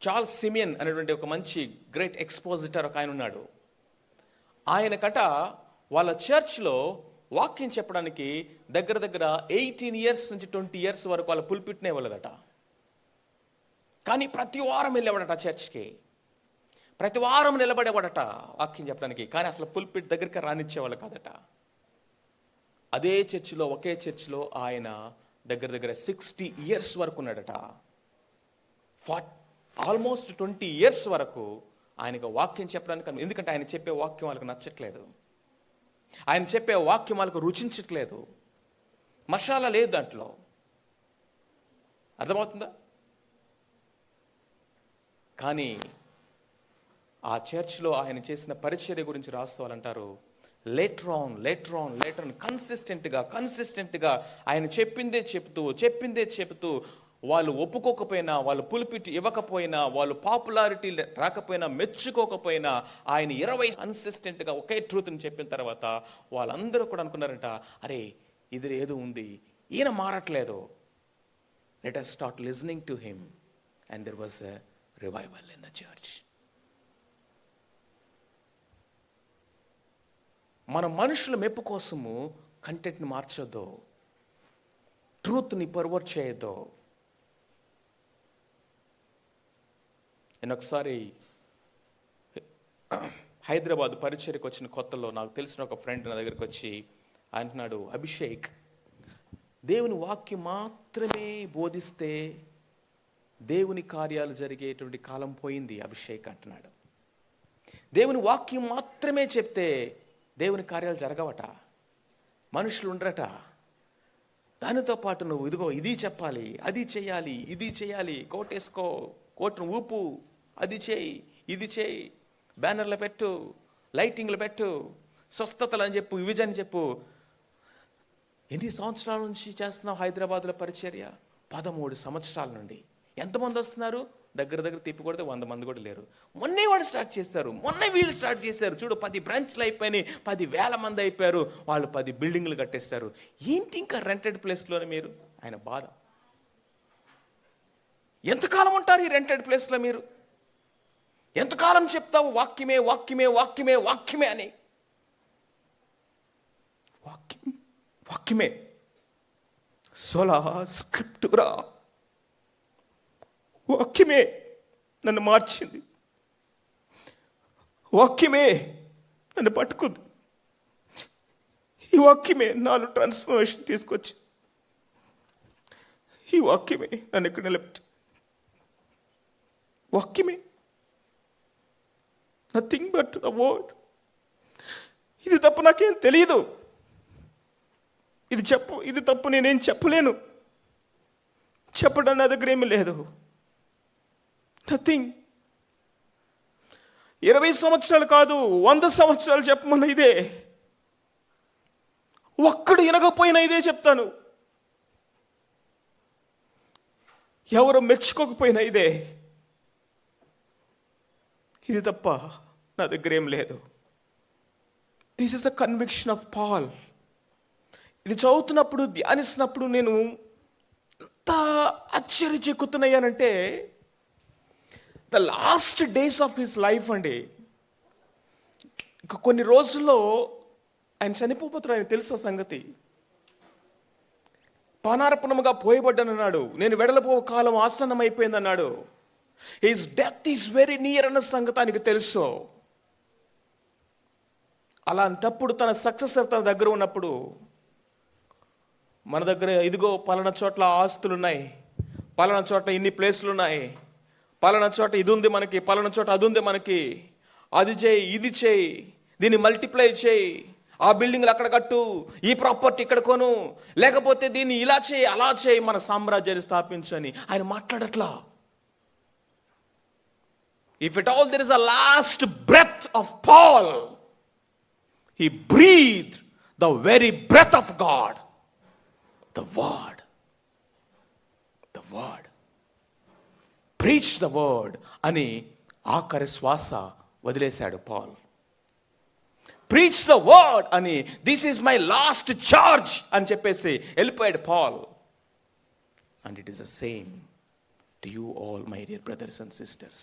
Charles Simeon అనేటువంటి ఒక మంచి గ్రేట్ ఎక్స్పోజిటర్ ఒక ఆయన ఉన్నాడు. ఆయనకట వాళ్ళ చర్చ్లో వాక్యం చెప్పడానికి దగ్గర దగ్గర 18 years నుంచి 20 years వరకు వాళ్ళ పుల్పిట్నే వాళ్ళదట. కానీ ప్రతి వారం వెళ్ళేవాడట చర్చ్కి, ప్రతి వారం నిలబడేవాడట వాక్యం చెప్పడానికి. కానీ అసలు పుల్పిట్ దగ్గరికి రానిచ్చేవాళ్ళు కాదట. అదే చర్చిలో, ఒకే చర్చిలో ఆయన దగ్గర దగ్గర 60 years వరకు ఉన్నాడట. ఆల్మోస్ట్ 20 years వరకు ఆయనకు వాక్యం చెప్పడానికి, ఎందుకంటే ఆయన చెప్పే వాక్యం వాళ్ళకి నచ్చట్లేదు, ఆయన చెప్పే వాక్యం వాళ్ళకు రుచించట్లేదు, మసాలా లేదు దాంట్లో. అర్థమవుతుందా? కానీ ఆ చర్చ్లో ఆయన చేసిన పరిచర్య గురించి రాస్తూ వాళ్ళంటారు, లేటర్ ఆన్ కన్సిస్టెంట్గా ఆయన చెప్పిందే చెప్తూ వాళ్ళు ఒప్పుకోకపోయినా, వాళ్ళు పులిపిటి ఇవ్వకపోయినా, వాళ్ళు పాపులారిటీ రాకపోయినా, మెచ్చుకోకపోయినా, ఆయన 20 కన్సిస్టెంట్గా ఒకే ట్రూత్ని చెప్పిన తర్వాత వాళ్ళందరూ కూడా అనుకున్నారంట, అరే ఇది ఏదో ఉంది, ఈయన మారట్లేదు, let us start listening to him, and there was a revival in the church. మన మనుషుల మెప్పు కోసము కంటెంట్ని మార్చొద్దు, ట్రూత్ని పర్వర్ట్ చేయొద్దు. నేను ఒకసారి హైదరాబాద్ పరిచర్యకు వచ్చిన కొత్తలో నాకు తెలిసిన ఒక ఫ్రెండ్ నా దగ్గరికి వచ్చి అంటున్నాడు, అభిషేక్, దేవుని వాక్యం మాత్రమే బోధిస్తే దేవుని కార్యాలు జరిగేటువంటి కాలం పోయింది అభిషేక్ అంటున్నాడు. దేవుని వాక్యం మాత్రమే చెప్తే దేవుని కార్యాలు జరగవట, మనుషులు ఉండరట. దానితో పాటు నువ్వు ఇదిగో ఇది చెప్పాలి, అది చేయాలి, ఇది చేయాలి, కోటేసుకో, కోటును ఊపు, అది చేయి, ఇది చేయి, బ్యానర్లు పెట్టు, లైటింగ్లు పెట్టు, స్వస్థతలు అని చెప్పు, విజన్ చెప్పు. ఎన్ని సంవత్సరాల నుంచి చేస్తున్నావు హైదరాబాద్లో పరిచర్య? 13 సంవత్సరాల నుండి. ఎంతమంది వస్తున్నారు? దగ్గర దగ్గర తిప్పికొడితే 100 మంది కూడా లేరు. మొన్నే వీళ్ళు స్టార్ట్ చేశారు, చూడు 10 బ్రాంచ్లు అయిపోయినాయి, 10,000 మంది అయిపోయారు, వాళ్ళు 10 బిల్డింగ్లు కట్టేస్తారు. ఏంటి ఇంకా రెంటెడ్ ప్లేస్లోనే మీరు? ఆయన బాధ. ఎంతకాలం ఉంటారు ఈ రెంటెడ్ ప్లేస్లో మీరు? ఎంతకాలం చెప్తావు వాక్యమే అని? వాక్యమే సోలా స్క్రిప్టురా, వాక్యమే నన్ను మార్చింది, వాక్యమే నన్ను పట్టుకుంది, ఈ వాక్యమే నాలో ట్రాన్స్ఫర్మేషన్ తీసుకొచ్చి, ఈ వాక్యమే నన్ను ఇక్కడ నిలబెట్టి, వాక్యమే, నథింగ్ బట్ ద వర్డ్. ఇది తప్పు నాకేం తెలియదు, ఇది తప్పు నేనేం చెప్పలేను, చెప్పడం నా దగ్గర ఏమీ లేదు, నథింగ్. 20 సంవత్సరాలు కాదు, 100 సంవత్సరాలు చెప్పమన్న ఇదే, ఒక్కడు వినకపోయినా ఇదే చెప్తాను, ఎవరు మెచ్చుకోకపోయినా ఇదే. ఇది తప్ప నా దగ్గర ఏం లేదు. This is the conviction of Paul. ఇది చదువుతున్నప్పుడు, ధ్యానిస్తున్నప్పుడు నేను ఎంత ఆశ్చర్యచెక్కుతున్నాయానంటే, the last days of his life అండి. ఇంకా కొన్ని రోజుల్లో ఆయన చనిపోతారు. ఆయన తెలుసా సంగతి? పానార్పణముగా పోయబడ్డానన్నాడు, నేను వెడలపో కాలం ఆసన్నం అయిపోయిందన్నాడు. His death is very near అన్న సంగతి ఆయనకు తెలుసు. అలాంటప్పుడు తన సక్సెసర్ తన దగ్గర ఉన్నప్పుడు, మన దగ్గర ఇదిగో పలానా చోట్ల ఆస్తులు ఉన్నాయి, పలానా చోట్ల ఇన్ని ప్లేస్లు ఉన్నాయి, పలానా చోట ఇది ఉంది మనకి, పలానా చోట అది ఉంది మనకి, అది చేయి, ఇది చేయి, దీన్ని మల్టిప్లై చేయి, ఆ బిల్డింగ్లు అక్కడ కట్టు, ఈ ప్రాపర్టీ ఇక్కడ కొను, లేకపోతే దీన్ని ఇలా చేయి, అలా చేయి, మన సామ్రాజ్యాన్ని స్థాపించని ఆయన మాట్లాడట్లా. If it all there is a last breath of Paul, he breathed the very breath of God, the word. Preach the word అని ఆఖరి శ్వాస వదిలేశాడు పాల్. Preach the word అని, this is my last charge అని చెప్పేసి వెళ్ళిపోయాడు Paul. And it is the same to to you all, my dear brothers and sisters.